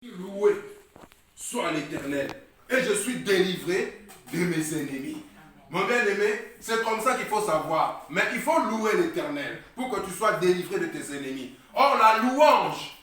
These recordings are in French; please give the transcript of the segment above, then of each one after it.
Loué soit l'Éternel et je suis délivré de mes ennemis. Mon bien-aimé, c'est comme ça qu'il faut savoir. Mais il faut louer l'Éternel pour que tu sois délivré de tes ennemis. Or, la louange,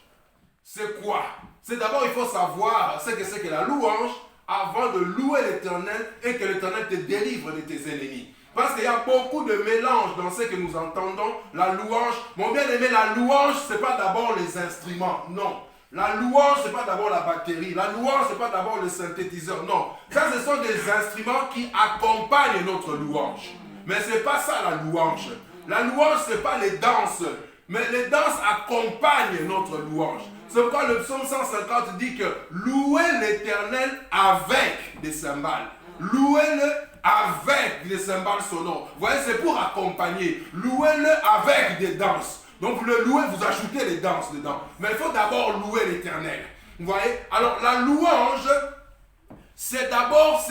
c'est quoi? C'est d'abord, il faut savoir ce que c'est que la louange avant de louer l'Éternel et que l'Éternel te délivre de tes ennemis. Parce qu'il y a beaucoup de mélange dans ce que nous entendons. La louange, mon bien-aimé, la louange, ce n'est pas d'abord les instruments, non. La louange, ce n'est pas d'abord la batterie. La louange, ce n'est pas d'abord le synthétiseur. Non. Ça, ce sont des instruments qui accompagnent notre louange. Mais ce n'est pas ça la louange. La louange, ce n'est pas les danses. Mais les danses accompagnent notre louange. C'est pourquoi le psaume 150 dit que louez l'Éternel avec des cymbales. Louez-le avec des cymbales sonores. Vous voyez, c'est pour accompagner. Louez-le avec des danses. Donc le louer, vous ajoutez les danses dedans. Mais il faut d'abord louer l'Éternel. Vous voyez? Alors la louange, c'est d'abord,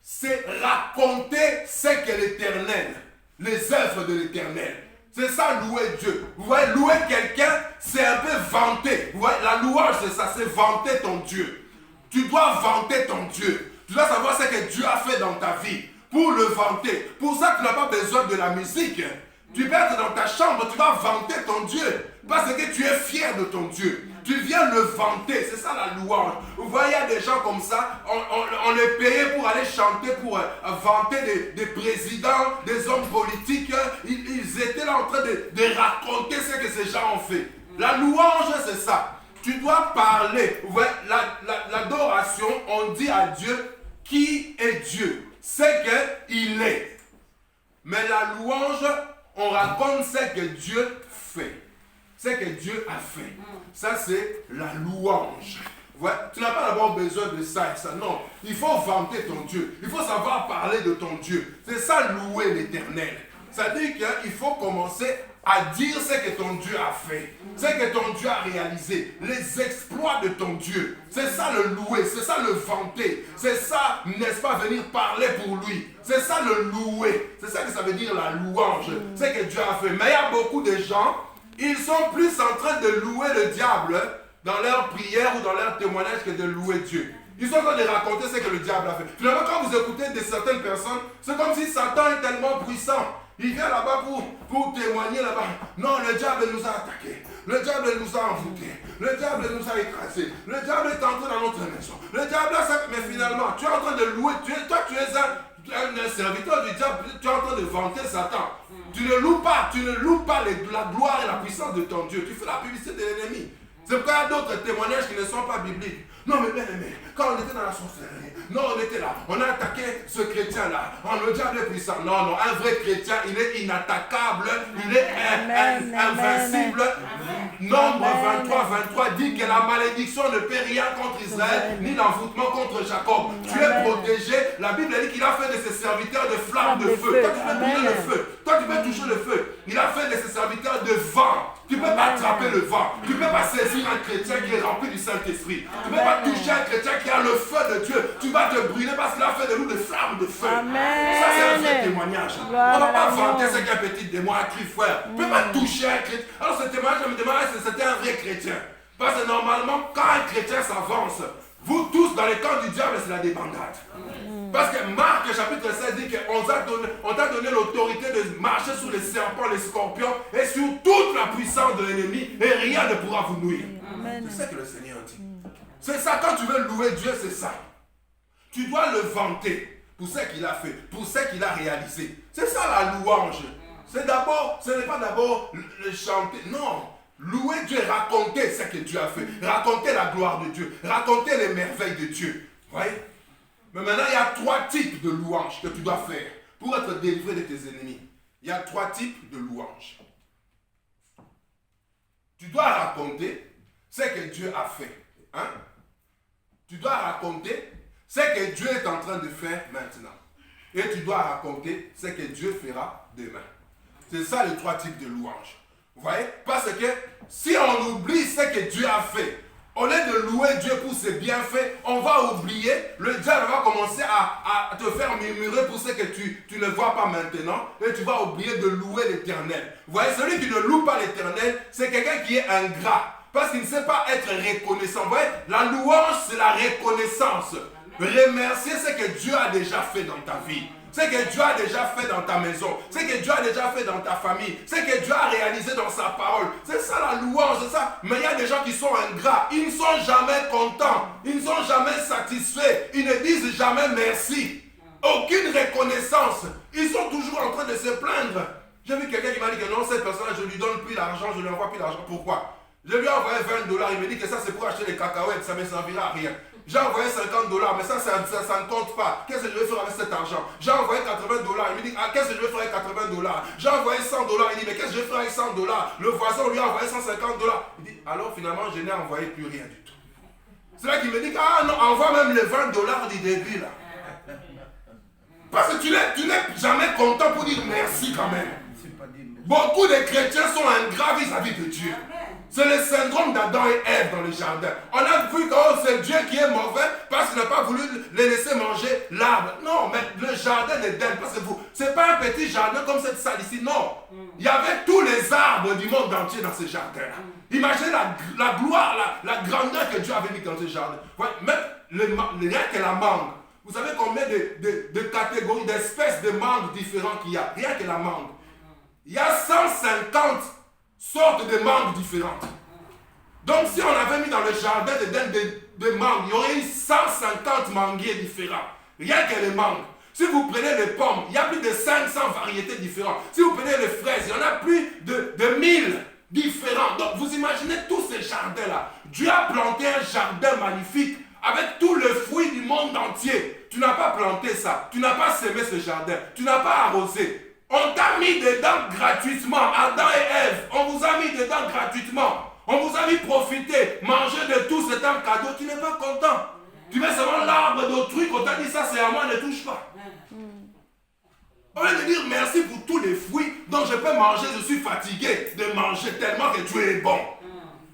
c'est raconter ce qu'est l'Éternel. Les œuvres de l'Éternel. C'est ça louer Dieu. Vous voyez, louer quelqu'un, c'est un peu vanter. Vous voyez, la louange, c'est ça, c'est vanter ton Dieu. Tu dois vanter ton Dieu. Tu dois savoir ce que Dieu a fait dans ta vie pour le vanter. Pour ça, tu n'as pas besoin de la musique. Tu peux être dans ta chambre, tu vas vanter ton Dieu. Parce que tu es fier de ton Dieu. Tu viens le vanter, c'est ça la louange. Vous voyez, il y a des gens comme ça, on les payait pour aller chanter, pour vanter des présidents, des hommes politiques. Ils étaient là en train de raconter ce que ces gens ont fait. La louange, c'est ça. Tu dois parler. Vous voyez, l'adoration, on dit à Dieu qui est Dieu. C'est qu'il est. Mais la louange, on raconte ce que Dieu fait. Ce que Dieu a fait. Ça, c'est la louange. Ouais, tu n'as pas d'abord besoin de ça et ça. Non, il faut vanter ton Dieu. Il faut savoir parler de ton Dieu. C'est ça, louer l'Éternel. Ça dit qu'il faut commencer à dire ce que ton Dieu a fait. Ce que ton Dieu a réalisé. Les exploits de ton Dieu. C'est ça le louer. C'est ça le vanter. C'est ça, n'est-ce pas, venir parler pour lui. C'est ça le louer. C'est ça que ça veut dire la louange. Ce que Dieu a fait. Mais il y a beaucoup de gens, ils sont plus en train de louer le diable dans leur prière ou dans leur témoignage que de louer Dieu. Ils sont en train de raconter ce que le diable a fait. Finalement, quand vous écoutez de certaines personnes, c'est comme si Satan est tellement puissant. Il vient là-bas pour témoigner là-bas. Non, le diable nous a attaqués. Le diable nous a envoûtés. Le diable nous a écrasés. Le diable est entré dans notre maison. Le diable a ça. Mais finalement, tu es en train de louer. Toi, tu es un serviteur du diable. Tu es en train de vanter Satan. Tu ne loues pas la gloire et la puissance de ton Dieu. Tu fais la publicité de l'ennemi. C'est pourquoi il y a d'autres témoignages qui ne sont pas bibliques. Non mais bien aimé, quand on était dans la sorcellerie, non on était là, on a attaqué ce chrétien-là, le diable est puissant. Non, un vrai chrétien, il est inattaquable, il est invincible. Nombre 23 dit que la malédiction ne peut rien contre Israël, ni l'envoûtement contre Jacob. Tu es protégé, la Bible dit qu'il a fait de ses serviteurs des flammes de feu. Toi tu peux toucher le feu, toi tu peux toucher le feu. Il a fait de ses serviteurs de vent. Tu ne peux pas attraper le vent. Tu ne peux pas saisir un chrétien qui est rempli du Saint-Esprit. Tu ne peux pas toucher un chrétien qui a le feu de Dieu. Tu vas te brûler parce qu'il a fait de nous des flammes de feu. Amen. Ça, c'est un vrai témoignage. On ne va pas vanter ce qu'un petit démon a cru faire. Tu ne peux pas toucher un chrétien. Alors, ce témoignage, je me demande si c'était un vrai chrétien. Parce que normalement, quand un chrétien s'avance, vous tous dans les camps du diable, c'est la débandade. Parce que Marc chapitre 16 dit qu'on t'a donné l'autorité de marcher sur les serpents, les scorpions et sur toute la puissance de l'ennemi et rien ne pourra vous nuire. C'est ça que le Seigneur dit. C'est ça, quand tu veux louer Dieu, c'est ça. Tu dois le vanter pour ce qu'il a fait, pour ce qu'il a réalisé. C'est ça la louange. Ce n'est pas d'abord le chanter, non. Louer Dieu, raconter ce que Dieu a fait, raconter la gloire de Dieu, raconter les merveilles de Dieu. Vous voyez? Mais maintenant, il y a 3 types de louanges que tu dois faire pour être délivré de tes ennemis. Il y a 3 types de louanges. Tu dois raconter ce que Dieu a fait. Hein? Tu dois raconter ce que Dieu est en train de faire maintenant. Et tu dois raconter ce que Dieu fera demain. C'est ça les 3 types de louanges. Vous voyez? Parce que si on oublie ce que Dieu a fait, au lieu de louer Dieu pour ses bienfaits, on va oublier, le diable va commencer à te faire murmurer pour ce que tu ne vois pas maintenant, et tu vas oublier de louer l'Éternel. Vous voyez, celui qui ne loue pas l'Éternel, c'est quelqu'un qui est ingrat. Parce qu'il ne sait pas être reconnaissant. Vous voyez, la louange, c'est la reconnaissance. Remercier ce que Dieu a déjà fait dans ta vie. Ce que Dieu a déjà fait dans ta maison. Ce que Dieu a déjà fait dans ta famille. Ce que Dieu a réalisé dans sa parole. C'est ça la louange, c'est ça. Mais il y a des gens qui sont ingrats. Ils ne sont jamais contents. Ils ne sont jamais satisfaits. Ils ne disent jamais merci. Aucune reconnaissance. Ils sont toujours en train de se plaindre. J'ai vu quelqu'un qui m'a dit que non, cette personne-là, je lui donne plus d'argent, je lui envoie plus d'argent. Pourquoi? Je lui ai envoyé $20. Il me dit que ça, c'est pour acheter des cacahuètes. Ça ne me servira à rien. J'ai envoyé $50, mais ça ne compte pas. Qu'est-ce que je vais faire avec cet argent? J'ai envoyé $80. Il me dit, ah, qu'est-ce que je vais faire avec $80? J'ai envoyé $100. Il dit, mais qu'est-ce que je vais faire avec $100? Le voisin lui a envoyé $150. Il dit, alors finalement, je n'ai envoyé plus rien du tout. C'est là qu'il me dit, ah non, envoie même les $20 du début là. Parce que tu n'es jamais content pour dire merci quand même. Beaucoup de chrétiens sont ingrats vis-à-vis de Dieu. C'est le syndrome d'Adam et Ève dans le jardin. On a vu que c'est Dieu qui est mauvais parce qu'il n'a pas voulu les laisser manger l'arbre. Non, mais le jardin d'Éden, parce que ce n'est pas un petit jardin comme cette salle ici, non. Il y avait tous les arbres du monde entier dans ce jardin-là. Imaginez la gloire, la grandeur que Dieu avait mis dans ce jardin. Ouais, même rien que la mangue. Vous savez combien de catégories, d'espèces de mangues différentes qu'il y a? Rien que la mangue. Il y a 150 sortes de mangues différentes. Donc si on avait mis dans le jardin d'Éden des mangues, il y aurait eu 150 manguiers différents. Rien que les mangues. Si vous prenez les pommes, il y a plus de 500 variétés différentes. Si vous prenez les fraises, il y en a plus de 1000 différents. Donc vous imaginez tous ces jardins-là. Dieu a planté un jardin magnifique avec tous les fruits du monde entier. Tu n'as pas planté ça. Tu n'as pas semé ce jardin. Tu n'as pas arrosé. On t'a mis dedans gratuitement, Adam et Ève. On vous a mis dedans gratuitement. On vous a mis profiter, manger de tout, c'est un cadeau. Tu n'es pas content. Tu mets seulement l'arbre d'autrui, qu'on t'a dit ça, c'est à moi, ne touche pas. Au lieu de dire merci pour tous les fruits dont je peux manger, je suis fatigué de manger tellement que Dieu est bon.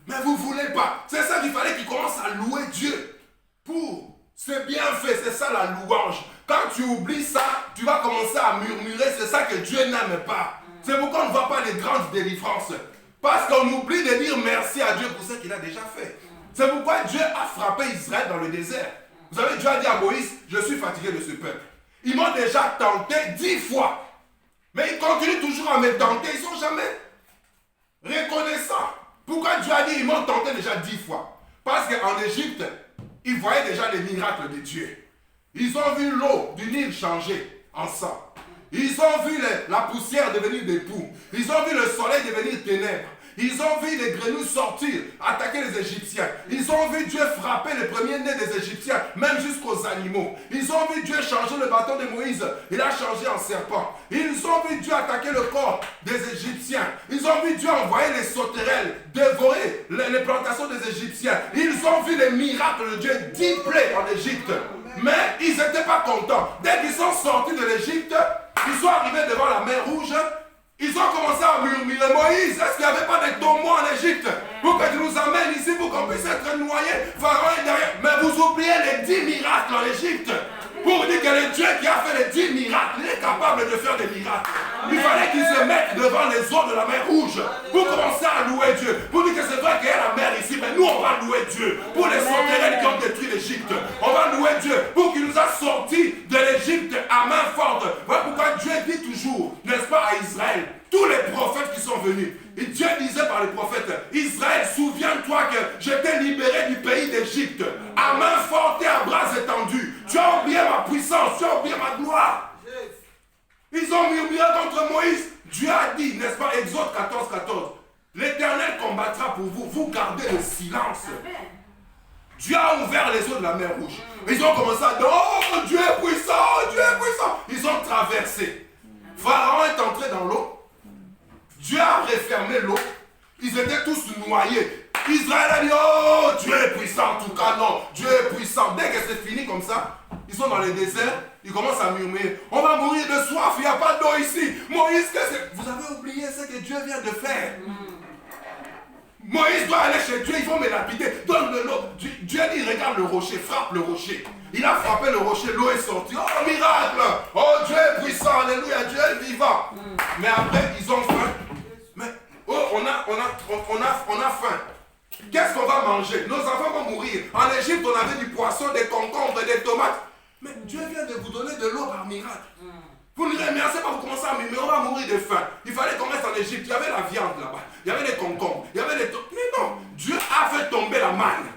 Mais vous ne voulez pas. C'est ça qu'il fallait qu'il commence à louer Dieu. Pour c'est bien fait, c'est ça la louange. Quand tu oublies ça, tu vas commencer à murmurer, c'est ça que Dieu n'aime pas. C'est pourquoi on ne voit pas les grandes délivrances. Parce qu'on oublie de dire merci à Dieu pour ce qu'il a déjà fait. C'est pourquoi Dieu a frappé Israël dans le désert. Vous savez, Dieu a dit à Moïse, je suis fatigué de ce peuple. Ils m'ont déjà tenté 10 fois. Mais ils continuent toujours à me tenter, ils ne sont jamais reconnaissants. Pourquoi Dieu a dit, ils m'ont tenté déjà 10 fois? Parce qu'en Égypte, ils voyaient déjà les miracles de Dieu. Ils ont vu l'eau du Nil changer en sang. Ils ont vu la poussière devenir des poux. Ils ont vu le soleil devenir ténèbres. Ils ont vu les grenouilles sortir, attaquer les Égyptiens. Ils ont vu Dieu frapper les premiers-nés des Égyptiens, même jusqu'aux animaux. Ils ont vu Dieu changer le bâton de Moïse. Il a changé en serpent. Ils ont vu Dieu attaquer le corps des Égyptiens. Ils ont vu Dieu envoyer les sauterelles, dévorer les plantations des Égyptiens. Ils ont vu les miracles de Dieu, 10 plaies en Égypte. Mais ils n'étaient pas contents. Dès qu'ils sont sortis de l'Égypte, ils sont arrivés devant la mer Rouge. Ils ont commencé à murmurer, Moïse, est-ce qu'il n'y avait pas de tombeaux en Égypte pour que tu nous amènes ici pour qu'on puisse être noyés? Pharaon est derrière. Mais vous oubliez les 10 miracles en Égypte. Pour dire que le Dieu qui a fait les 10 miracles, il est capable de faire des miracles. Il fallait qu'ils se mettent devant les eaux de la mer Rouge pour commencer à louer Dieu. Pour dire que c'est vrai qu'il y a la mer ici, mais nous on va louer Dieu. Pour les sauterelles qui ont détruit l'Égypte, on va louer Dieu. Pour qu'il nous a sortis de l'Égypte à main forte. Voilà pourquoi Dieu dit toujours, n'est-ce pas, à Israël, tous les prophètes qui sont venus. Et Dieu disait par les prophètes, Israël, souviens-toi que je t'ai libéré du pays d'Égypte, à main forte et à bras étendus. Tu as oublié ma puissance, tu as oublié ma gloire. Ils ont murmuré contre Moïse. Dieu a dit, n'est-ce pas, Exode 14, l'Éternel combattra pour vous, vous gardez le silence. Dieu a ouvert les eaux de la mer Rouge. Ils ont commencé à dire, oh, Dieu est puissant, Dieu est puissant. Ils ont traversé. Pharaon est entré dans l'eau. Dieu a refermé l'eau. Ils étaient tous noyés. Israël a dit, oh, Dieu est puissant. En tout cas, non, Dieu est puissant. Dès que c'est fini comme ça, ils sont dans le désert. Ils commencent à murmurer, on va mourir de soif, il n'y a pas d'eau ici. Moïse, vous avez oublié ce que Dieu vient de faire. Moïse doit aller chez Dieu, ils vont me lapider. Donne de l'eau. Dieu dit, regarde le rocher, frappe le rocher. Il a frappé le rocher, l'eau est sortie. Oh, miracle! Oh, Dieu est puissant, alléluia, Dieu est vivant. Mais après, ils ont faim. Mais, oh, on a faim. Qu'est-ce qu'on va manger? Nos enfants vont mourir. En Égypte, on avait du poisson, des concombres, des tomates. Mais Dieu vient de vous donner de l'eau par miracle. Vous ne remerciez pas, vous commencez à murmurer, on va mourir de faim. Il fallait qu'on reste en Égypte. Il y avait la viande là-bas. Il y avait des concombres. Il y avait des tomates. Mais non, Dieu a fait tomber la manne.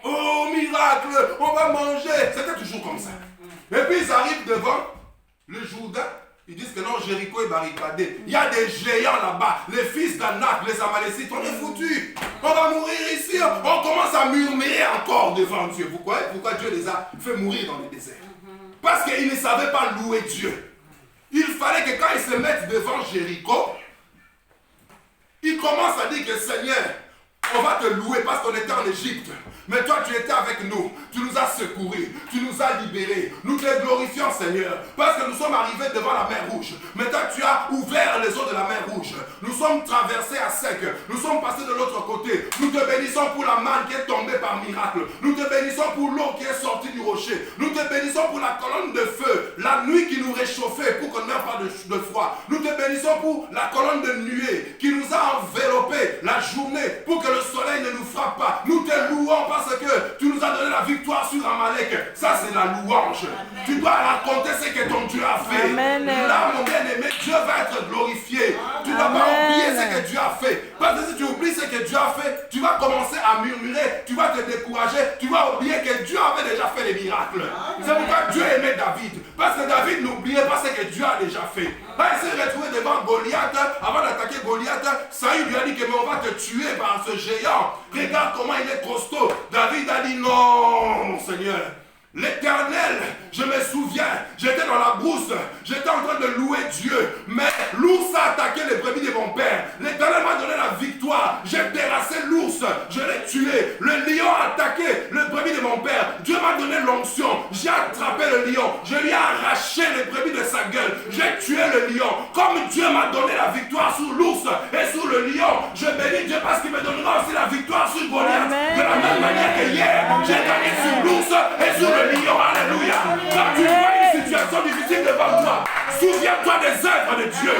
Oh, miracle, on va manger. C'était toujours comme ça. Et puis ils arrivent devant le Jourdain. Ils disent que non, Jéricho est barricadé. Il y a des géants là-bas. Les fils d'Anak, les Amalécites, on est foutus. On va mourir ici. On commence à murmurer encore devant Dieu. Vous croyez pourquoi Dieu les a fait mourir dans le désert? Parce qu'ils ne savaient pas louer Dieu. Il fallait que quand ils se mettent devant Jéricho, ils commencent à dire que Seigneur, on va te louer parce qu'on était en Égypte. Mais toi, tu étais avec nous. Tu nous as secourus. Tu nous as libérés. Nous te glorifions, Seigneur. Parce que nous sommes arrivés devant la mer Rouge. Mais toi, tu as ouvert les eaux de la mer Rouge. Nous sommes traversés à sec. Nous sommes passés de l'autre côté. Nous te bénissons pour la manne qui est tombée par miracle. Nous te bénissons pour l'eau qui est sortie du rocher. Nous te bénissons pour la colonne de feu. La nuit qui nous réchauffait pour qu'on n'ait pas de froid. Nous te bénissons pour la colonne de nuée qui nous a enveloppés la journée pour que le soleil ne nous frappe pas. Nous te louons parce que tu nous as donné la victoire sur Amalek. Ça, c'est la louange. Amen. Tu dois raconter ce que ton Dieu a fait. Amen. Là, mon bien-aimé, Dieu va être glorifié. Tu ne dois pas oublier ce que Dieu a fait. Parce que si tu oublies ce que Dieu a fait, tu vas commencer à murmurer, tu vas te décourager, tu vas oublier que Dieu avait déjà fait les miracles. C'est pourquoi Dieu aimait David. Parce que David n'oubliait pas ce que Dieu a déjà fait. Quand il s'est retrouvé devant Goliath, avant d'attaquer Goliath, Saül lui a dit que mais on va te tuer par ce géant. Regarde comment il est costaud. David a dit non, Seigneur. L'Éternel, je me souviens, j'étais dans la brousse, j'étais en train de louer Dieu, mais l'ours a attaqué les brebis de mon père. L'Éternel m'a donné la victoire, j'ai terrassé l'ours, je l'ai tué. Le lion a attaqué le brebis de mon père. Dieu m'a donné l'onction, j'ai attrapé le lion, je lui ai arraché les brebis de sa gueule, j'ai tué le lion. Comme Dieu m'a donné la victoire sur l'ours et sur le lion, je bénis Dieu parce qu'il me donnera aussi la victoire sur Goliath. De la même manière que hier, j'ai gagné sur l'ours et sur le lion, alléluia. Quand tu vois une situation difficile devant toi, souviens-toi des œuvres de Dieu.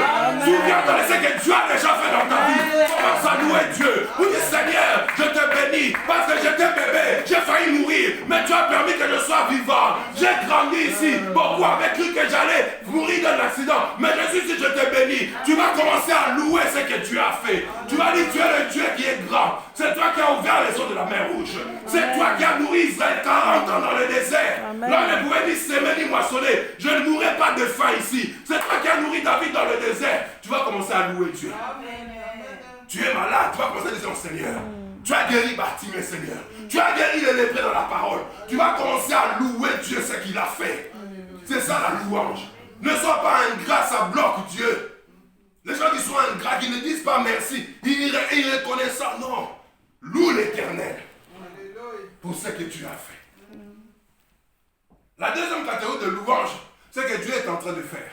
Souviens-toi de ce que Dieu a déjà fait dans ta vie. Commence à louer Dieu. Vous dites Seigneur, je te bénis parce que j'étais bébé, j'ai failli mourir, mais tu as permis que je sois vivant. J'ai grandi ici. Beaucoup avaient cru que j'allais mourir d'un accident, mais Jésus, si je te bénis, tu vas commencer à louer ce que tu as fait. Tu vas dire tu es le Dieu qui est grand. C'est toi qui as ouvert les eaux de la mer Rouge. C'est toi qui as nourri Israël 40 ans dans le désert. Là, on ne pouvait ni s'aimer ni moissonner. Je ne mourrai pas de faim ici. C'est toi qui as nourri David dans le désert. Tu vas commencer à louer Dieu. Amen. Tu es malade, tu vas commencer à dire au Seigneur. Tu as guéri Bartimée, Seigneur. Tu as guéri les lépreux dans la parole. Tu vas commencer à louer Dieu ce qu'il a fait. C'est ça la louange. Ne sois pas ingrat, ça bloque Dieu. Les gens qui sont ingrats, qui ne disent pas merci, ils reconnaissent ça. Non. Loue l'Éternel pour ce que tu as fait. La deuxième catégorie de louange, c'est que Dieu est en train de faire.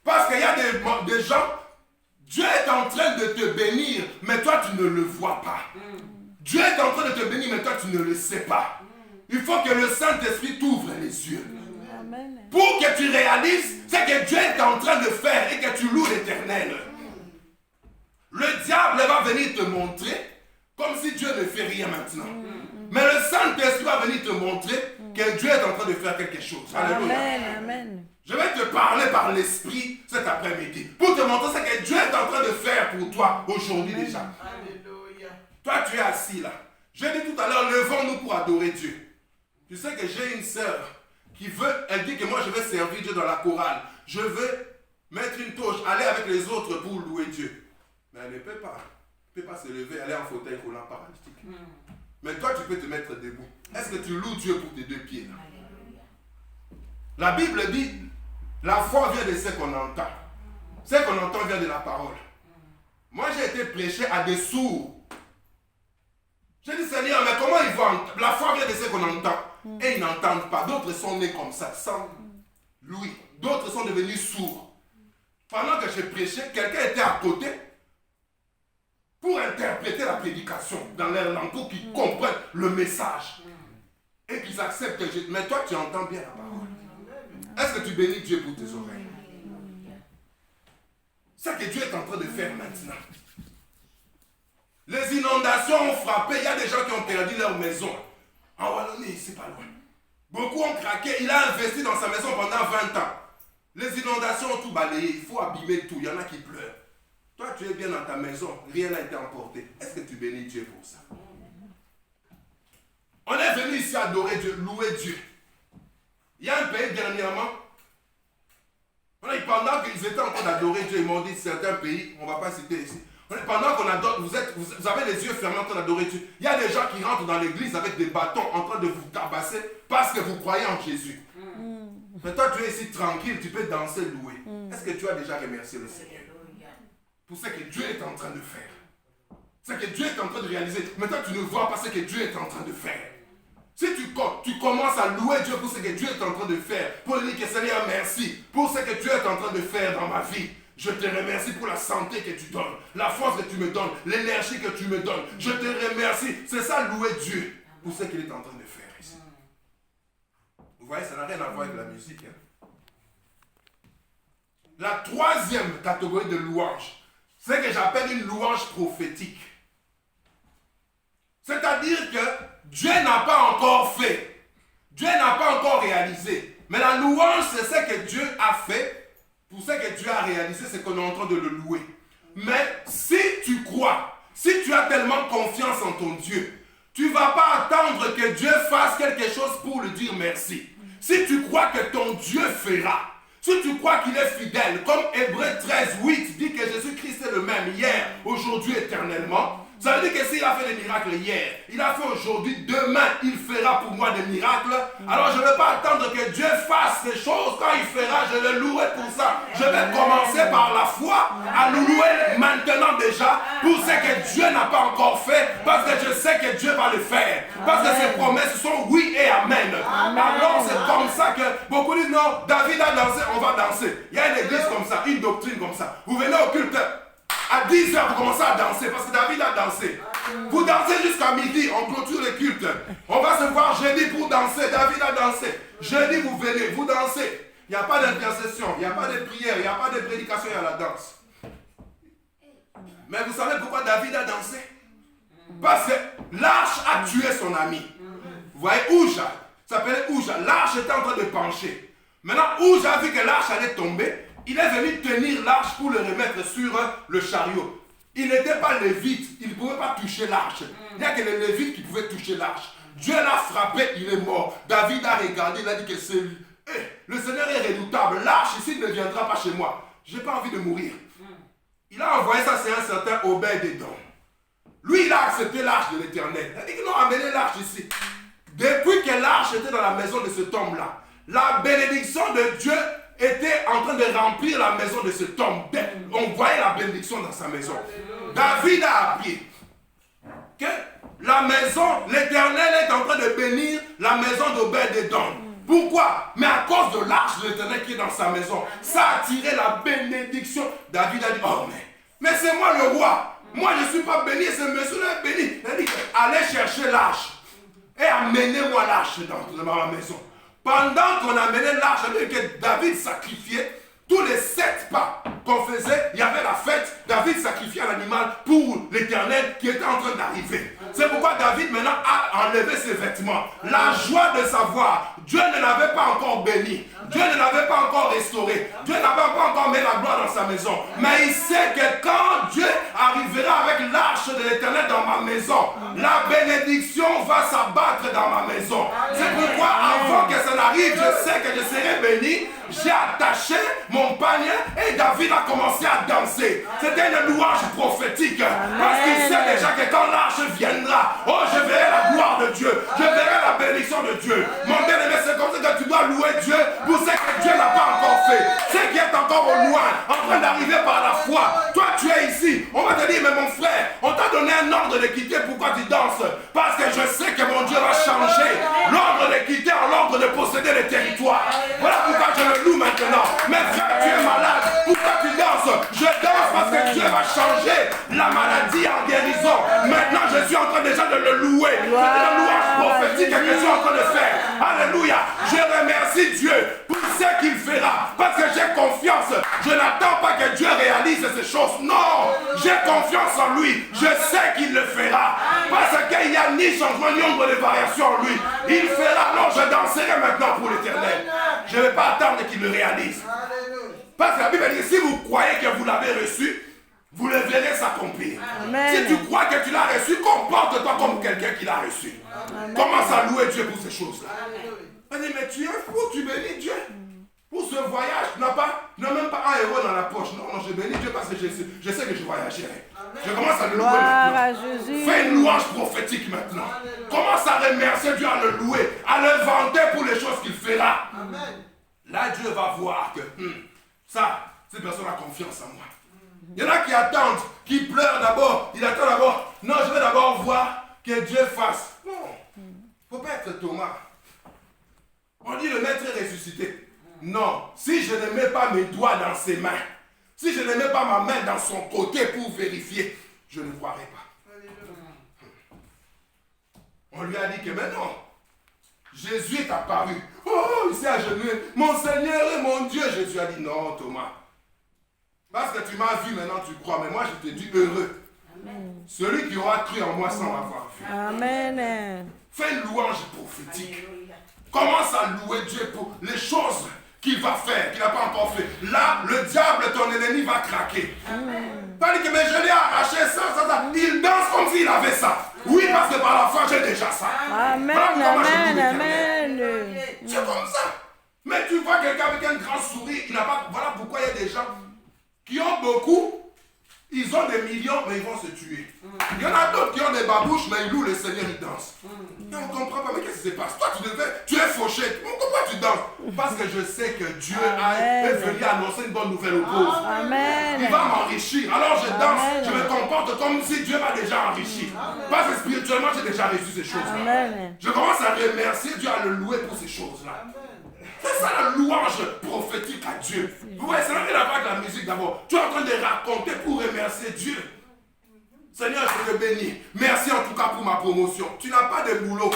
Parce qu'il y a des gens, Dieu est en train de te bénir, mais toi tu ne le vois pas. Dieu est en train de te bénir, mais toi tu ne le sais pas. Il faut que le Saint-Esprit t'ouvre les yeux. Pour que tu réalises ce que Dieu est en train de faire et que tu loues l'Éternel. Le diable va venir te montrer comme si Dieu ne fait rien maintenant. Mais le Saint-Esprit va venir te montrer que Dieu est en train de faire quelque chose. Alléluia. Amen. Je vais te parler par l'Esprit cet après-midi pour te montrer ce que Dieu est en train de faire pour toi aujourd'hui déjà. Alléluia. Toi, tu es assis là. J'ai dit tout à l'heure, levons-nous pour adorer Dieu. Tu sais que j'ai une sœur qui veut, elle dit que moi je vais servir Dieu dans la chorale. Je veux mettre une torche, aller avec les autres pour louer Dieu. Mais elle ne peut pas. Elle ne peut pas se lever, elle est en fauteuil roulant paralytique. Mais toi, tu peux te mettre debout. Est-ce que tu loues Dieu pour tes deux pieds là? La Bible dit, la foi vient de ce qu'on entend. Ce qu'on entend vient de la parole. Moi, j'ai été prêché à des sourds. J'ai dit, Seigneur, mais comment ils vont entendre? La foi vient de ce qu'on entend. Et ils n'entendent pas. D'autres sont nés comme ça, sans louis. D'autres sont devenus sourds. Pendant que je prêchais, quelqu'un était à côté pour interpréter la prédication dans leur langue, pour qu'ils comprennent le message. Et qu'ils acceptent que mais toi, tu entends bien la parole. Est-ce que tu bénis Dieu pour tes oreilles? C'est ce que Dieu est en train de faire maintenant. Les inondations ont frappé. Il y a des gens qui ont perdu leur maison. En Wallonie, c'est pas loin. Beaucoup ont craqué. Il a investi dans sa maison pendant 20 ans. Les inondations ont tout balayé. Il faut abîmer tout. Il y en a qui pleurent. Toi, tu es bien dans ta maison. Rien n'a été emporté. Est-ce que tu bénis Dieu pour ça? On est venu ici adorer Dieu, louer Dieu. Il y a un pays dernièrement. Pendant qu'ils étaient en train d'adorer Dieu, ils m'ont dit certains pays, on ne va pas citer ici. Pendant qu'on adore, vous avez les yeux fermés en train d'adorer Dieu. Il y a des gens qui rentrent dans l'église avec des bâtons en train de vous tabasser parce que vous croyez en Jésus. Mais toi, tu es ici tranquille, tu peux danser, louer. Est-ce que tu as déjà remercié le Seigneur pour ce que Dieu est en train de faire? Ce que Dieu est en train de réaliser. Mais toi, tu ne vois pas ce que Dieu est en train de faire. Si tu commences à louer Dieu pour ce que Dieu est en train de faire, pour lui dire que Seigneur, merci pour ce que Dieu est en train de faire dans ma vie. Je te remercie pour la santé que tu donnes, la force que tu me donnes, l'énergie que tu me donnes. Je te remercie. C'est ça, louer Dieu pour ce qu'il est en train de faire ici. Vous voyez, ça n'a rien à voir avec la musique. Hein? La troisième catégorie de louange, c'est ce que j'appelle une louange prophétique. C'est-à-dire que Dieu n'a pas encore fait. Dieu n'a pas encore réalisé. Mais la louange, c'est ce que Dieu a fait. Pour ce que Dieu a réalisé, c'est qu'on est en train de le louer. Mais si tu crois, si tu as tellement confiance en ton Dieu, tu ne vas pas attendre que Dieu fasse quelque chose pour lui dire merci. Si tu crois que ton Dieu fera, si tu crois qu'il est fidèle, comme Hébreux 13:8 dit que Jésus-Christ est le même hier, aujourd'hui, éternellement, ça veut dire que s'il a fait des miracles hier, il a fait aujourd'hui, demain, il fera pour moi des miracles. Alors je ne vais pas attendre que Dieu fasse des choses. Quand il fera, je le louerai pour ça. Je vais commencer par la foi à le louer maintenant déjà pour ce que Dieu n'a pas encore fait, parce que je sais que Dieu va le faire. Parce que ses promesses sont oui et amen. Alors c'est comme ça que beaucoup disent non, David a dansé, on va danser. Il y a une église comme ça, une doctrine comme ça. Vous venez au culte. À 10h, vous commencez à danser parce que David a dansé. Vous dansez jusqu'à midi, on clôture le culte. On va se voir jeudi pour danser. David a dansé. Jeudi, vous venez, vous dansez. Il n'y a pas d'intercession, il n'y a pas de prière, il n'y a pas de prédication, il y a la danse. Mais vous savez pourquoi David a dansé? Parce que l'arche a tué son ami. Vous voyez, Ouja, ça s'appelait Ouja. L'arche était en train de pencher. Maintenant, Ouja a vu que l'arche allait tomber. Il est venu tenir l'arche pour le remettre sur le chariot. Il n'était pas lévite, il ne pouvait pas toucher l'arche. Il n'y a que les lévites qui pouvaient toucher l'arche. Dieu l'a frappé, il est mort. David a regardé, il a dit que c'est lui. Le Seigneur est redoutable. L'arche ici ne viendra pas chez moi. Je n'ai pas envie de mourir. Il a envoyé ça, c'est un certain Obed-Édom. Lui, il a accepté l'arche de l'Éternel. Il a dit que non, amenez l'arche ici. Depuis que l'arche était dans la maison de cet homme-là, la bénédiction de Dieu était en train de remplir la maison de cet homme. On voyait la bénédiction dans sa maison. David a appris que la maison, l'Éternel est en train de bénir la maison d'Obed-Édom. Pourquoi? Mais à cause de l'arche de l'Éternel qui est dans sa maison, ça a attiré la bénédiction. David a dit, oh mais c'est moi le roi. Moi je ne suis pas béni, ce monsieur-là est béni. Il a dit, allez chercher l'arche et amenez-moi l'arche dans ma maison. Pendant qu'on amenait l'arche, que David sacrifiait, tous les 7 pas qu'on faisait, il y avait la fête. David sacrifiait un animal pour l'Éternel qui était en train d'arriver. C'est pourquoi David maintenant a enlevé ses vêtements. La joie de savoir, Dieu ne l'avait pas encore béni. Dieu ne l'avait pas encore restauré. Dieu n'avait pas encore mis la gloire dans sa maison. Mais il sait que quand Dieu arrivera avec l'arche de l'Éternel dans ma maison, la bénédiction va s'abattre dans ma maison. C'est pourquoi avant que ça n'arrive, je sais que je serai béni. J'ai attaché mon panier et David a commencé à danser. C'était une louange prophétique. Parce qu'il sait déjà que quand l'arche viendra, oh, je verrai la gloire de Dieu. Je verrai la bénédiction de Dieu. Mon bien-aimé, c'est comme ça que tu dois louer Dieu pour ce que Dieu n'a pas encore fait. Ce qui est encore au loin, en train d'arriver par la foi. Toi, tu es ici. On va te dire, mais mon frère, on t'a donné un ordre de quitter. Pourquoi tu danses? Parce que je sais que mon Dieu va changer l'ordre de quitter en l'ordre de posséder les territoires. Voilà pourquoi je le loue maintenant. Mais frère, tu es malade. Pourquoi tu danses? Je danse parce que Dieu va changer la maladie en guérison. Maintenant, je suis en train déjà de le louer. C'est une louange prophétique que je suis en train de faire. Alléluia. Je remercie Dieu pour sais qu'il fera. Parce que j'ai confiance. Je n'attends pas que Dieu réalise ces choses. Non, j'ai confiance en lui. Je sais qu'il le fera. Parce qu'il n'y a ni changement ni ombre de variation en lui. Il fera. Non, je danserai maintenant pour l'éternel. Je ne vais pas attendre qu'il le réalise. Parce que la Bible dit que si vous croyez que vous l'avez reçu, vous le verrez s'accomplir. Si tu crois que tu l'as reçu, comporte-toi comme quelqu'un qui l'a reçu. Amen. Commence à louer Dieu pour ces choses-là. On dit, mais tu es fou, tu bénis Dieu. Pour ce voyage, tu n'as même pas 1 euro dans la poche. Non, non, je bénis Dieu parce que je sais que je voyagerai. Je commence à le louer maintenant. Fais une louange prophétique maintenant. Commence à remercier Dieu, à le louer, à le vanter pour les choses qu'il fera. Amen. Là, Dieu va voir que cette personne a confiance en moi. Il y en a qui attendent, qui pleurent d'abord. Ils attendent d'abord. Non, je vais d'abord voir que Dieu fasse. Non, il ne faut pas être Thomas. On dit le maître est ressuscité. Non, si je ne mets pas mes doigts dans ses mains, si je ne mets pas ma main dans son côté pour vérifier, je ne croirai pas. On lui a dit que maintenant, Jésus est apparu. Oh, il s'est agenouillé. Mon Seigneur et mon Dieu. Jésus a dit non, Thomas. Parce que tu m'as vu, maintenant tu crois. Mais moi, je te dis heureux. Amen. Celui qui aura cru en moi sans m'avoir vu. Amen. Fais une louange prophétique. Alléluia. Commence à louer Dieu pour les choses qu'il va faire, qu'il n'a pas encore fait. Là, le diable, ton ennemi, va craquer. Amen. Pas dire que mais je l'ai arraché ça. Il danse comme s'il avait ça. Oui, parce que par la foi, j'ai déjà ça. Amen. Voilà, amen. C'est comme ça. Mais tu vois quelqu'un avec un grand sourire, il n'a pas. Voilà pourquoi il y a des gens qui ont beaucoup, ils ont des millions, mais ils vont se tuer. Il y en a d'autres qui ont des babouches, mais ils louent le Seigneur, ils dansent. Et on ne comprend pas, mais qu'est-ce qui se passe? Toi, tu es fauché. Pourquoi tu danses? Parce que je sais que Dieu est venu annoncer une bonne nouvelle aux pauvres. Amen. Il va m'enrichir. Alors je danse, je me comporte comme si Dieu m'a déjà enrichi. Parce que spirituellement, j'ai déjà reçu ces choses-là. Je commence à remercier Dieu, à le louer pour ces choses-là. C'est ça la louange prophétique à Dieu. Vous voyez, ça n'a rien à voir avec la musique d'abord. Tu es en train de raconter pour remercier Dieu. Seigneur, je te bénis. Merci en tout cas pour ma promotion. Tu n'as pas de boulot.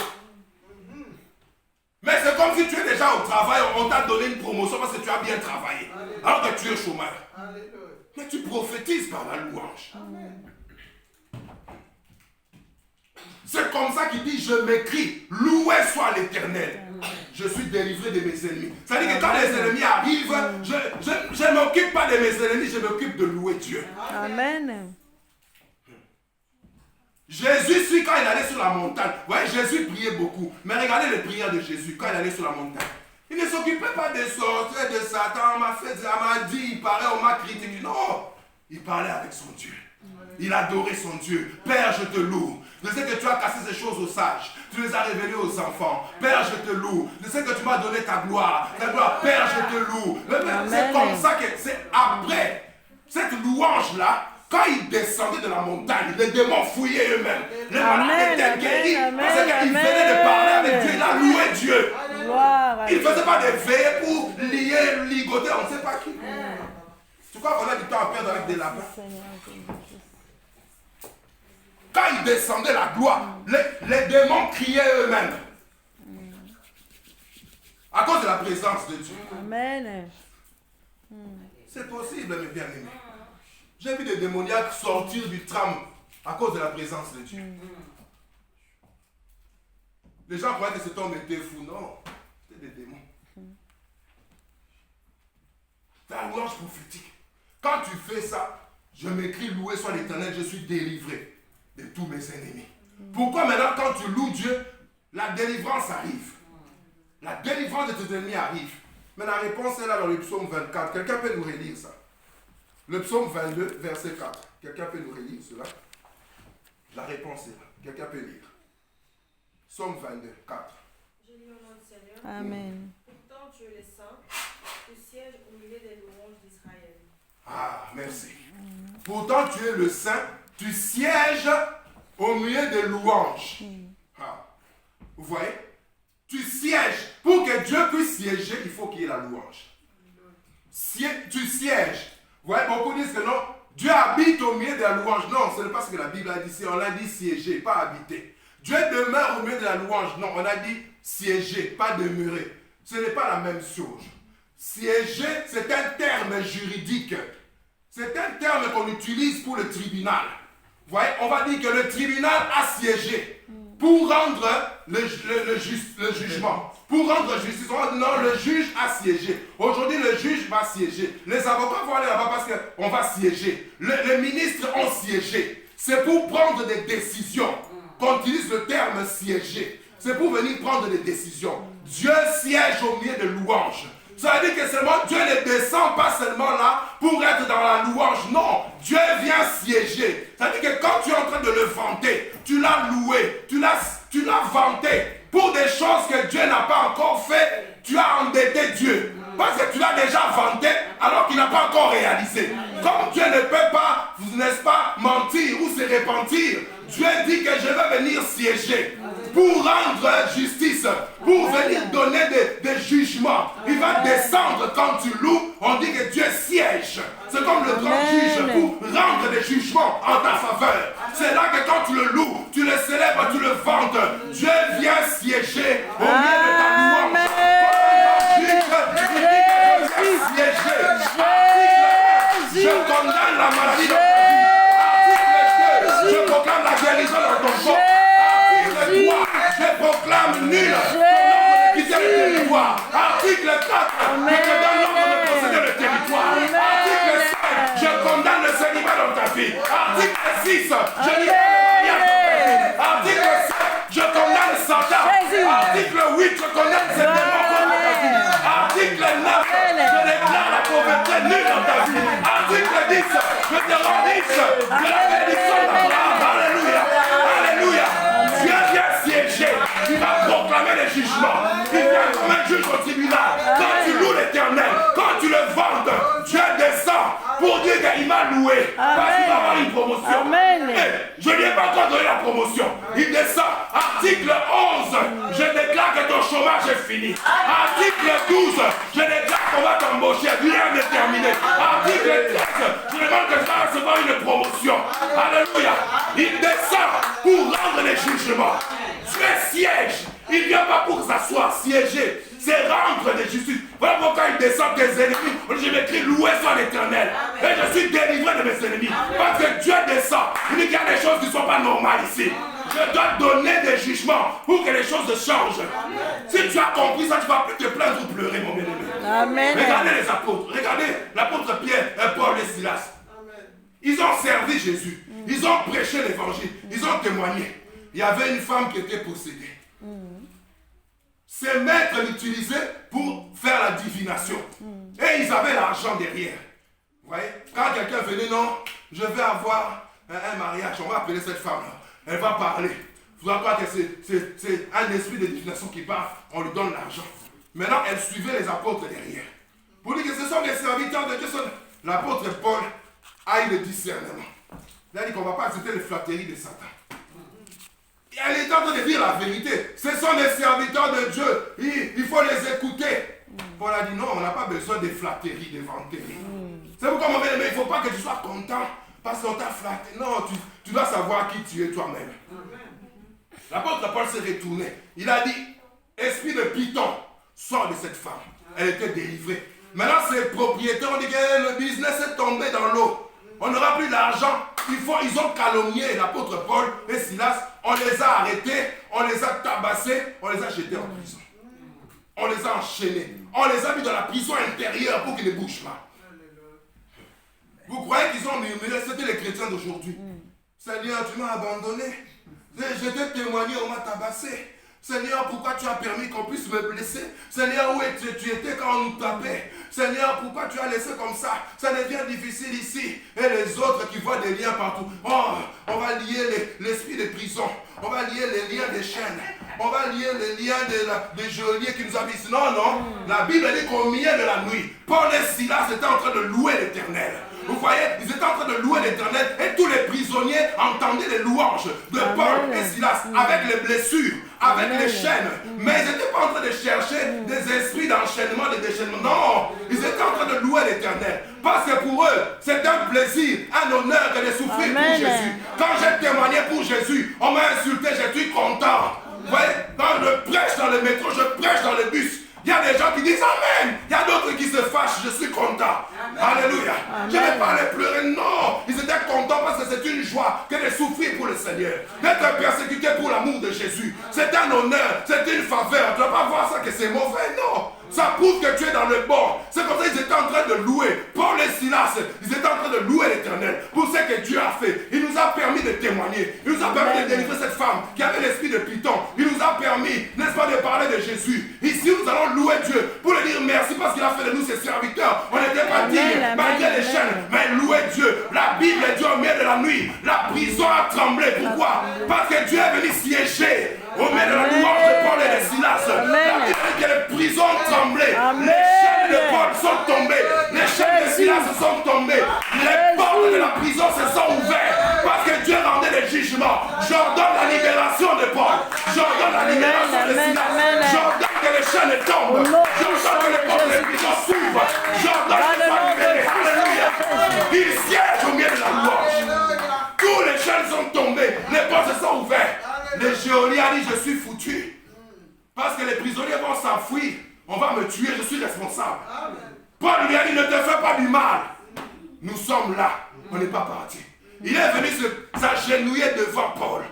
Mais c'est comme si tu es déjà au travail, on t'a donné une promotion parce que tu as bien travaillé. Alors que tu es chômeur. Mais tu prophétises par la louange. C'est comme ça qu'il dit, je m'écris, loué soit l'Éternel. Je suis délivré de mes ennemis. C'est-à-dire que quand les ennemis arrivent, je ne m'occupe pas de mes ennemis, je m'occupe de louer Dieu. Amen. Jésus, quand il allait sur la montagne, vous voyez, Jésus priait beaucoup. Mais regardez les prières de Jésus quand il allait sur la montagne. Il ne s'occupait pas de sortir de Satan, on m'a dit, il parlait, on m'a critiqué. Non, il parlait avec son Dieu. Il adorait son Dieu. Père, je te loue. Je sais que tu as cassé ces choses aux sages. Tu les as révélées aux enfants. Père, je te loue. Je sais que tu m'as donné ta gloire. Ta gloire. Père, je te loue. C'est comme ça que c'est après cette louange-là, quand il descendait de la montagne, les démons fouillaient eux-mêmes. Les malades étaient guéris. Parce qu'il venait de parler avec Dieu. Il a loué Dieu. Il ne faisait pas des veillées pour ligoter, on ne sait pas qui. Tu crois qu'on a du temps à perdre avec des lapins? Quand il descendait la gloire, les démons criaient eux-mêmes. À cause de la présence de Dieu. Amen. C'est possible, mes bien-aimés. J'ai vu des démoniaques sortir du tram à cause de la présence de Dieu. Les gens croyaient que cet homme était fou. Non, c'était des démons. C'est la louange prophétique. Quand tu fais ça, je m'écris loué soit l'Éternel, je suis délivré de tous mes ennemis. Pourquoi maintenant quand tu loues Dieu, la délivrance arrive. La délivrance de tes ennemis arrive. Mais la réponse est là dans le psaume 24. Quelqu'un peut nous relire ça? Le psaume 22, verset 4. Quelqu'un peut nous relire cela? La réponse est là. Quelqu'un peut lire. Psaume 22, 4. Je lis au nom du Seigneur. Amen. Pourtant tu es le saint, tu sièges au milieu des louanges d'Israël. Ah, merci. Pourtant tu es le saint, tu sièges au milieu des louanges. Ah. Vous voyez? Tu sièges. Pour que Dieu puisse siéger, il faut qu'il y ait la louange. Tu sièges. Vous voyez, beaucoup disent que non, Dieu habite au milieu de la louange. Non, ce n'est pas ce que la Bible a dit. On a dit siéger, pas habiter. Dieu demeure au milieu de la louange. Non, on a dit siéger, pas demeurer. Ce n'est pas la même chose. Siéger, c'est un terme juridique. C'est un terme qu'on utilise pour le tribunal. Vous voyez, on va dire que le tribunal a siégé pour rendre le jugement. Pour rendre justice, on va dire non, le juge a siégé. Aujourd'hui, le juge va siéger. Les avocats vont aller là-bas parce qu'on va siéger. Les ministres ont siégé. C'est pour prendre des décisions qu'on utilise le terme siéger. C'est pour venir prendre des décisions. Dieu siège au milieu de louanges. Ça veut dire que seulement Dieu ne descend pas seulement là pour être dans la louange. Non, Dieu vient siéger. Ça veut dire que quand tu es en train de le vanter, tu l'as loué, tu l'as vanté pour des choses que Dieu n'a pas encore fait. Tu as endetté Dieu. Parce que tu l'as déjà vanté alors qu'il n'a pas encore réalisé. Comme Dieu ne peut pas, n'est-ce pas, mentir ou se repentir, Dieu dit que je vais venir siéger pour rendre justice, pour venir donner des jugements. Il va descendre quand tu loues, on dit que Dieu siège. C'est comme le grand juge pour rendre des jugements en ta faveur. C'est là que quand tu le loues, tu le célèbres, tu le vantes. Dieu vient siéger au milieu de ta louange. Je condamne la maladie dans ta vie. Article 2, je proclame la guérison dans ton corps. Article 3, je proclame nul ton ordre de quitter le territoire. Article 4, je te donne l'ordre de posséder le territoire. Article 5, je condamne le célibat dans ta vie. Article 6, je libère le mariage dans ta vie. Article 7, je condamne Satan. Article 8, je condamne ces démons dans ta vie. Article 9, je déclare la pauvreté nulle dans ta vie. Article 10, je te rends riche de la bénédiction d'Abraham. Alléluia. Alléluia. Dieu vient siéger. Il va proclamer les jugements. Il vient comme un juge au tribunal. Quand tu loues l'Éternel, quand tu le vantes, Dieu descend pour dire qu'il m'a loué. Parce qu'il va avoir une promotion. Je ne lui ai pas encore donné la promotion. Il descend. Article 11, je déclare que ton chômage est fini. Article 12, je déclare qu'on va t'embaucher. Rien n'est terminé. Article 13, je demande que tu vas recevoir une promotion. Alléluia. Il descend pour rendre les jugements. Dieu siège. Il ne vient pas pour s'asseoir, siéger. C'est rendre des justices. Voilà pourquoi il descend tes ennemis. Je m'écris loué soit l'Éternel. Et je suis délivré de mes ennemis. Parce que Dieu descend. Il dit qu'il y a des choses qui ne sont pas normales ici. Je dois donner des jugements pour que les choses changent. Si tu as compris ça, tu ne vas plus te plaindre ou pleurer, mon bien-aimé. Amen. Regardez les apôtres. Regardez l'apôtre Pierre, Paul et Silas. Ils ont servi Jésus. Ils ont prêché l'évangile. Ils ont témoigné. Il y avait une femme qui était possédée. Ses maîtres l'utilisaient pour faire la divination. Et ils avaient l'argent derrière. Vous voyez, quand quelqu'un venait, non, je vais avoir un mariage, on va appeler cette femme-là. Elle va parler. Vous allez voir que c'est un esprit de divination qui parle, on lui donne l'argent. Maintenant, elle suivait les apôtres derrière. Pour dire que ce sont des serviteurs de Dieu. L'apôtre Paul a eu le discernement. Il a dit qu'on ne va pas accepter les flatteries de Satan. Elle est en train de dire la vérité. Ce sont des serviteurs de Dieu. Il faut les écouter. Paul a dit non, on n'a pas besoin de flatteries, de vanteries. C'est pourquoi mon bien-aimé, il ne faut pas que tu sois content parce qu'on t'a flatté. Non, tu dois savoir qui tu es toi-même. L'apôtre Paul s'est retourné. Il a dit, esprit de Python, sors de cette femme. Elle était délivrée. Maintenant, ses propriétaires ont dit que le business est tombé dans l'eau. On n'aura plus d'argent. Ils ont calomnié l'apôtre Paul et Silas. On les a arrêtés, on les a tabassés, on les a jetés en prison. On les a enchaînés. On les a mis dans la prison intérieure pour qu'ils ne bougent pas. Vous croyez qu'ils ont murmuré? C'était les chrétiens d'aujourd'hui. Seigneur, tu m'as abandonné. Je t'ai témoigné, on m'a tabassé. Seigneur, pourquoi tu as permis qu'on puisse me blesser? Seigneur, où tu étais quand on nous tapait? Seigneur, pourquoi tu as laissé comme ça? Ça devient difficile ici. Et les autres qui voient des liens partout. Oh, on va lier l'esprit de prison. On va lier les liens des chaînes. On va lier les liens des geôliers qui nous habitent. Non, non. La Bible dit qu'au milieu de la nuit, Paul et Silas étaient en train de louer l'Éternel. Vous voyez, ils étaient en train de louer l'Éternel et tous les prisonniers entendaient les louanges de Paul et Silas avec les blessures, avec les chaînes. Mais ils n'étaient pas en train de chercher des esprits d'enchaînement, de déchaînement. Non, ils étaient en train de louer l'Éternel. Parce que pour eux, c'est un plaisir, un honneur que de souffrir pour Jésus. Quand j'ai témoigné pour Jésus, on m'a insulté, je suis content. Vous voyez, quand je prêche dans le métro, je prêche dans le bus. Il y a des gens qui disent Amen. Il y a d'autres qui se Seigneur. D'être persécuté pour l'amour de Jésus. C'est un honneur, c'est une faveur. Tu ne dois pas voir ça que c'est mauvais, non. Ça prouve que tu es dans le bon. C'est comme ça qu'ils étaient en train de louer. Paul et Silas, ils étaient en train de louer l'Éternel pour ce que Dieu a fait. Il nous a permis de témoigner. Il nous a permis de délivrer cette femme qui avait l'esprit de Python. Il nous a permis, n'est-ce pas, de parler de Jésus. Ici, nous allons louer Dieu pour lui dire merci parce qu'il a fait de nous ses serviteurs. On n'était pas dignes malgré les chaînes, mais louer Dieu. La Bible dit au milieu de la nuit, la prison a tremblé. Pourquoi? Parce que Dieu est venu siéger au milieu de la louange de Paul et de Silas. La Bible dit que les prisons ont tremblé. Les chaînes de Paul sont tombées. Les chaînes de Silas sont tombées. Les portes de la prison se sont ouvertes parce que Dieu rendait les jugements. J'ordonne la libération de Paul. J'ordonne la libération de Silas. J'ordonne que les chaînes tombent. J'ordonne que les portes de la prison s'ouvrent. J'ordonne que soient libérés. Alléluia. Il siège au milieu de la louange. Tous les chaînes sont tombées. Les portes se sont ouvertes. Le geôlier a dit, je suis foutu. Parce que les prisonniers vont s'enfuir. On va me tuer, je suis responsable. Paul lui a dit, ne te fais pas du mal. Nous sommes là. On n'est pas parti. Il est venu s'agenouiller devant Paul.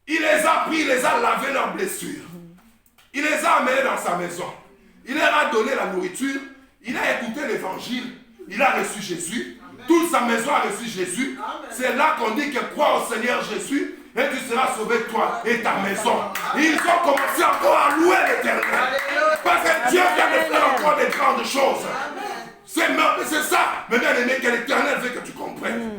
Il les a pris, il les a lavé leurs blessures. Il les a amenés dans sa maison. Il leur a donné la nourriture. Il a écouté l'évangile. Il a reçu Jésus. Toute sa maison a reçu Jésus. C'est là qu'on dit que crois au Seigneur Jésus et tu seras sauvé toi et ta maison. Et ils ont commencé encore à louer l'Éternel. Parce que Dieu vient de faire encore des grandes choses. C'est ça, mais bien aimé, que l'Éternel veut que tu comprennes.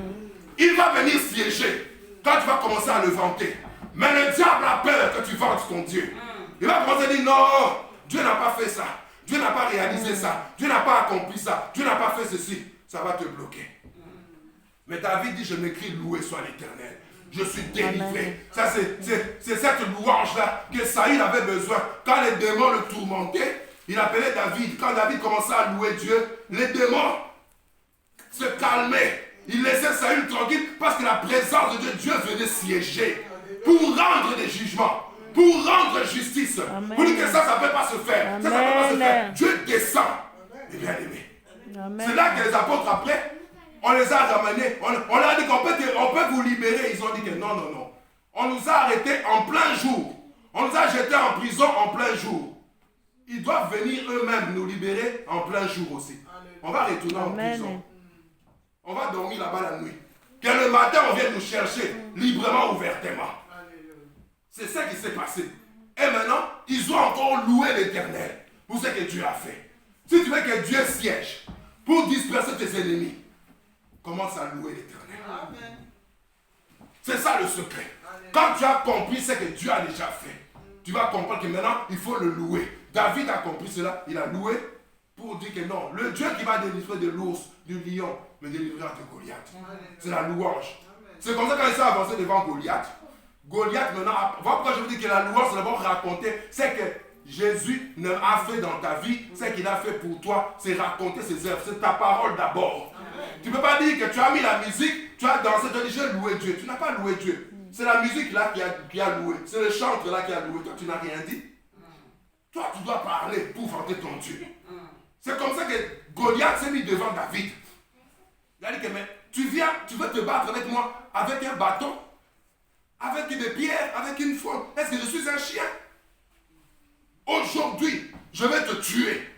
Il va venir siéger quand tu vas commencer à le vanter. Mais le diable a peur que tu vantes ton Dieu. Il va commencer à dire non, Dieu n'a pas fait ça. Dieu n'a pas réalisé ça. Dieu n'a pas accompli ça. Dieu n'a pas fait ceci. Ça va te bloquer. Mais David dit, je m'écris loué soit l'Éternel. Je suis délivré. Ça, c'est cette louange-là que Saül avait besoin. Quand les démons le tourmentaient, il appelait David. Quand David commençait à louer Dieu, les démons se calmaient. Il laissait Saül tranquille parce que la présence de Dieu venait siéger pour rendre des jugements, pour rendre justice. Amen. Pour dire que ça ne peut pas se faire. Ça ne peut pas se faire. Dieu descend. Et bien aimé. C'est là que les apôtres après, on les a ramenés. On leur a dit qu'on peut vous libérer. Ils ont dit que non, non, non. On nous a arrêtés en plein jour. On nous a jetés en prison en plein jour. Ils doivent venir eux-mêmes nous libérer en plein jour aussi. On va retourner en prison. On va dormir là-bas la nuit. Que le matin, on vienne nous chercher librement, ouvertement. C'est ça qui s'est passé. Et maintenant, ils ont encore loué l'Éternel pour ce que Dieu a fait. Si tu veux que Dieu siège pour disperser tes ennemis, commence à louer l'Éternel. C'est ça le secret. Quand tu as compris ce que Dieu a déjà fait, tu vas comprendre que maintenant, il faut le louer. David a compris cela, il a loué pour dire que non, le Dieu qui va délivrer de l'ours, du lion, me délivrera de Goliath. C'est la louange. C'est comme ça quand il s'est avancé devant Goliath. Goliath maintenant, voilà pourquoi je vous dis que la louange, c'est d'abord raconter, c'est que Jésus a fait dans ta vie, ce qu'il a fait pour toi, c'est raconter ses œuvres, c'est ta parole d'abord. Tu ne peux pas dire que tu as mis la musique, tu as dansé, tu as dit j'ai loué Dieu. Tu n'as pas loué Dieu. C'est la musique là qui a loué. C'est le chantre là qui a loué. Toi, tu n'as rien dit. Toi, tu dois parler pour vanter ton Dieu. C'est comme ça que Goliath s'est mis devant David. Il a dit que mais tu viens, tu veux te battre avec moi avec un bâton, avec des pierres, avec une fronde. Est-ce que je suis un chien? Aujourd'hui, je vais te tuer.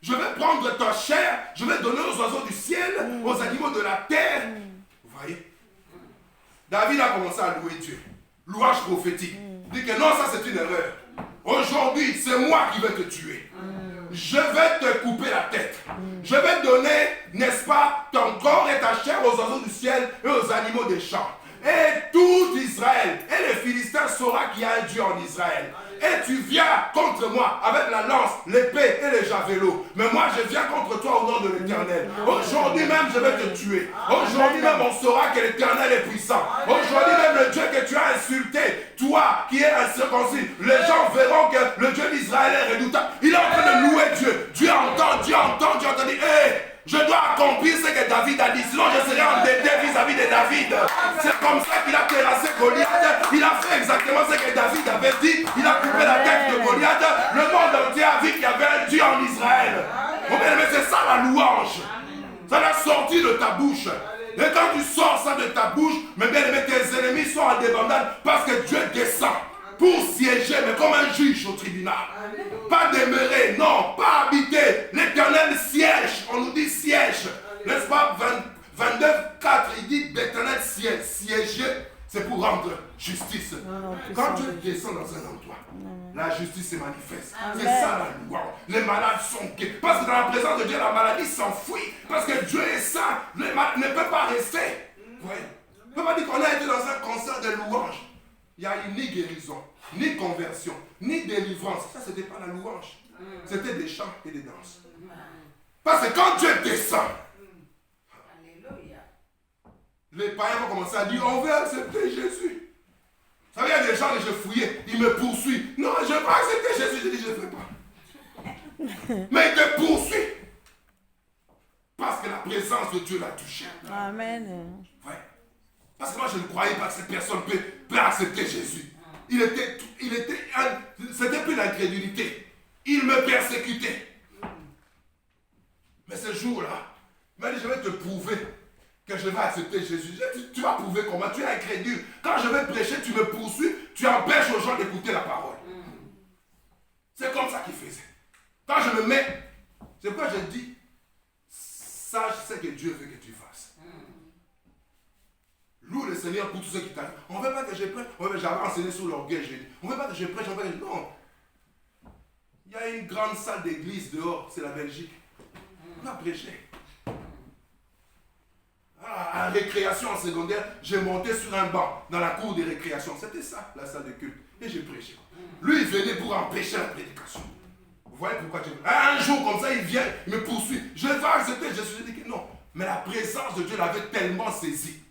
Je vais prendre ta chair, je vais donner aux oiseaux du ciel, aux animaux de la terre. Vous voyez? David a commencé à louer Dieu. Louange prophétique. Il dit que non, ça c'est une erreur. Aujourd'hui, c'est moi qui vais te tuer. Je vais te couper la tête. Je vais donner, n'est-ce pas, ton corps et ta chair aux oiseaux du ciel et aux animaux des champs. Et tout Israël et les Philistins saura qu'il y a un Dieu en Israël. Et tu viens contre moi avec la lance, l'épée et les javelots. Mais moi, je viens contre toi au nom de l'Éternel. Aujourd'hui même, je vais te tuer. Aujourd'hui même, on saura que l'Éternel est puissant. Aujourd'hui même, le Dieu que tu as insulté, toi qui es incirconcis, les gens verront que le Dieu d'Israël est redoutable. Il est en train de louer Dieu. Dieu entend, Dieu entend, Dieu entend. Hé! Je dois accomplir ce que David a dit, sinon je serai endetté vis-à-vis de David. C'est comme ça qu'il a terrassé Goliath. Il a fait exactement ce que David avait dit. Il a coupé la tête de Goliath. Le monde entier a vu qu'il y avait un Dieu en Israël. Mon bien-aimé, c'est ça la louange. Ça l'a sorti de ta bouche. Et quand tu sors ça de ta bouche, mes bien-aimés, tes ennemis sont en débandade parce que Dieu descend pour siéger, mais comme un juge au tribunal. Pas demeurer, non, pas habiter. L'Éternel siège, on nous dit siège. N'est-ce pas? 22, 4, il dit l'Éternel siège. Siéger, c'est pour rendre justice. Quand Dieu descend dans un endroit, la justice se manifeste. C'est ça la louange. Les malades sont guéris. Parce que dans la présence de Dieu, la maladie s'enfuit. Parce que Dieu est saint. Les malades ne peuvent pas rester. Vous voyez? On ne peut pas dire qu'on a été dans un concert de louange. Il n'y a eu ni guérison, ni conversion, ni délivrance. Ça, ce n'était pas la louange. C'était des chants et des danses. Parce que quand Dieu descend, les païens vont commencer à dire, on veut accepter Jésus. Vous savez, il y a des gens que je fouillais, ils me poursuivent. Non, je ne veux pas accepter Jésus. Je dis, je ne veux pas. Mais il te poursuit. Parce que la présence de Dieu l'a touché. Amen. Ouais. Parce que moi, je ne croyais pas que cette personne peut accepter Jésus. C'était plus l'incrédulité. Il me persécutait. Mais ce jour-là, il m'a dit, je vais te prouver que je vais accepter Jésus. Tu vas prouver comment? Tu es incrédule. Quand je vais prêcher, tu me poursuis, tu empêches aux gens d'écouter la parole. C'est comme ça qu'il faisait. Quand je me mets, c'est pourquoi je dis, sache ce que Dieu veut que tu fasses. Loue le Seigneur pour tous ceux qui t'arrivent. On ne veut pas que je prêche. J'avais enseigné sur l'orgueil. On ne veut pas que je prêche. Non. Il y a une grande salle d'église dehors. C'est la Belgique. On a prêché. À la récréation en secondaire, j'ai monté sur un banc dans la cour des récréations. C'était ça, la salle de culte. Et j'ai prêché. Lui, il venait pour empêcher la prédication. Vous voyez pourquoi un jour comme ça, il vient, il me poursuit. Je vais accepter. Je suis dit que non. Mais la présence de Dieu l'avait tellement saisi.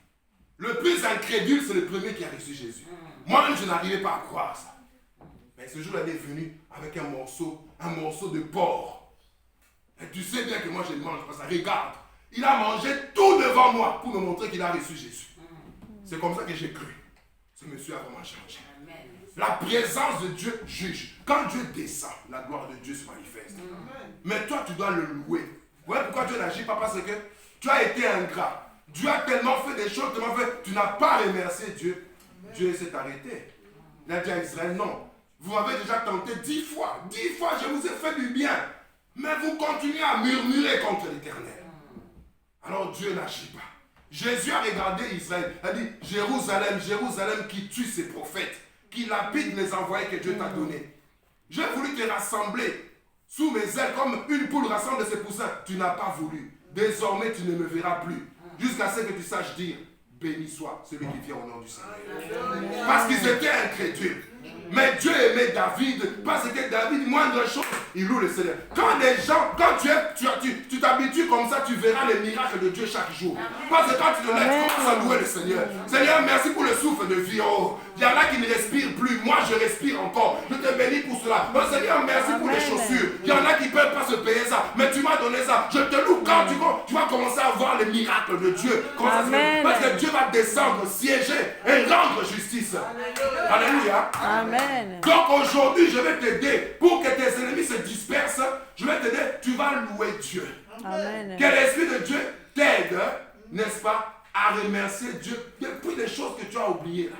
Le plus incrédule, c'est le premier qui a reçu Jésus. Moi-même, je n'arrivais pas à croire ça. Mais ce jour-là, il est venu avec un morceau de porc. Et tu sais bien que moi, je mange pas ça. Regarde. Il a mangé tout devant moi pour me montrer qu'il a reçu Jésus. C'est comme ça que j'ai cru. Ce monsieur a vraiment changé. La présence de Dieu juge. Quand Dieu descend, la gloire de Dieu se manifeste. Mais toi, tu dois le louer. Vous voyez pourquoi Dieu n'agit pas? Parce que tu as été ingrat. Dieu a tellement fait des choses, tellement fait, tu n'as pas remercié Dieu. Dieu s'est arrêté. Il a dit à Israël, non. Vous m'avez déjà tenté 10 fois. 10 fois, je vous ai fait du bien. Mais vous continuez à murmurer contre l'Éternel. Alors Dieu n'agit pas. Jésus a regardé Israël. Il a dit, Jérusalem, Jérusalem qui tue ses prophètes, qui lapide les envoyés que Dieu t'a donnés. J'ai voulu te rassembler sous mes ailes comme une poule rassemble ses poussins. Tu n'as pas voulu. Désormais, tu ne me verras plus. Jusqu'à ce que tu saches dire, béni soit celui qui vient au nom du Seigneur. Parce qu'ils étaient incrédules. Mais Dieu aimait David, parce que David, moindre chose, il loue le Seigneur. Quand les gens, quand tu t'habitues comme ça, tu verras les miracles de Dieu chaque jour. Parce que quand tu te lèves, tu commences à louer le Seigneur. Seigneur, merci pour le souffle de vie. Oh, il y en a qui ne respirent plus. Moi, je respire encore. Je te bénis pour cela. Oh, Seigneur, merci pour les chaussures. Il y en a qui ne peuvent pas se payer ça. Mais tu m'as donné ça. Je te loue quand tu vas commencer à voir les miracles de Dieu. Parce que Dieu va descendre, siéger et rendre justice. Alléluia. Amen. Donc aujourd'hui, je vais t'aider pour que tes ennemis se dispersent. Je vais t'aider. Tu vas louer Dieu. Amen. Que l'Esprit de Dieu t'aide, n'est-ce pas, à remercier Dieu depuis les choses que tu as oubliées là.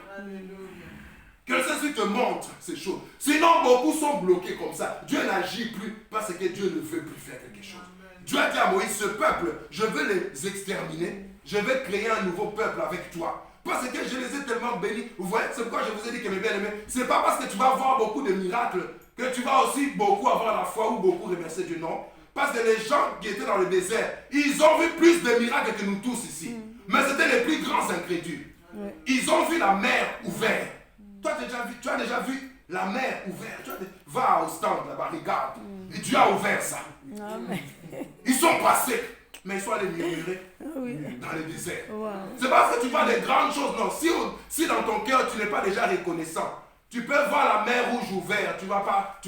Que le Saint-Esprit te montre ces choses. Sinon, beaucoup sont bloqués comme ça. Dieu n'agit plus parce que Dieu ne veut plus faire quelque chose. Dieu a dit à Moïse, ce peuple, je veux les exterminer. Je vais créer un nouveau peuple avec toi. Parce que je les ai tellement bénis. Vous voyez, c'est pourquoi je vous ai dit que mes bien-aimés, ce n'est pas parce que tu vas voir beaucoup de miracles que tu vas aussi beaucoup avoir la foi ou beaucoup remercier Dieu. Non. Parce que les gens qui étaient dans le désert, ils ont vu plus de miracles que nous tous ici. Mais c'était les plus grands incrédules. Ils ont vu la mer ouverte. Toi, tu as déjà vu la mer ouverte. Va au stand là-bas, regarde. Et Dieu a ouvert ça. Ils sont passés. Mais ils sont allés murmurer dans le désert. C'est parce que tu vois des grandes choses. Non, si dans ton cœur tu n'es pas déjà reconnaissant, tu peux voir la mer rouge ouverte, tu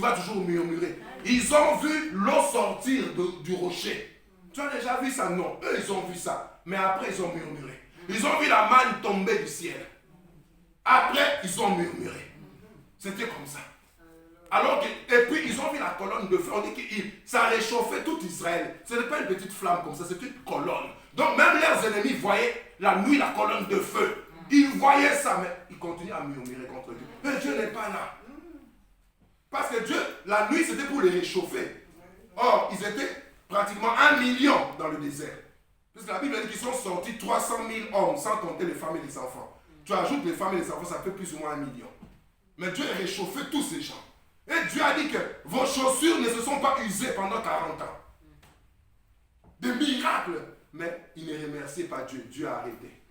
vas toujours murmurer. Ils ont vu l'eau sortir du rocher. Tu as déjà vu ça? Non. Eux, ils ont vu ça. Mais après, ils ont murmuré. Ils ont vu la manne tomber du ciel. Après, ils ont murmuré. C'était comme ça. Et puis ils ont vu la colonne de feu. On dit que ça a réchauffé tout Israël. Ce n'est pas une petite flamme comme ça, c'est une colonne. Donc même leurs ennemis voyaient la nuit la colonne de feu. Ils voyaient ça, mais ils continuaient à murmurer contre Dieu. Mais Dieu n'est pas là. Parce que Dieu, la nuit, c'était pour les réchauffer. Or, ils étaient pratiquement 1 million dans le désert. Parce que la Bible dit qu'ils sont sortis 300 000 hommes, sans compter les femmes et les enfants. Tu ajoutes les femmes et les enfants, ça fait plus ou moins 1 million. Mais Dieu a réchauffé tous ces gens. Et Dieu a dit que vos chaussures ne se sont pas usées pendant 40 ans. Des miracles. Mais ils ne remerciaient pas Dieu. Dieu a arrêté.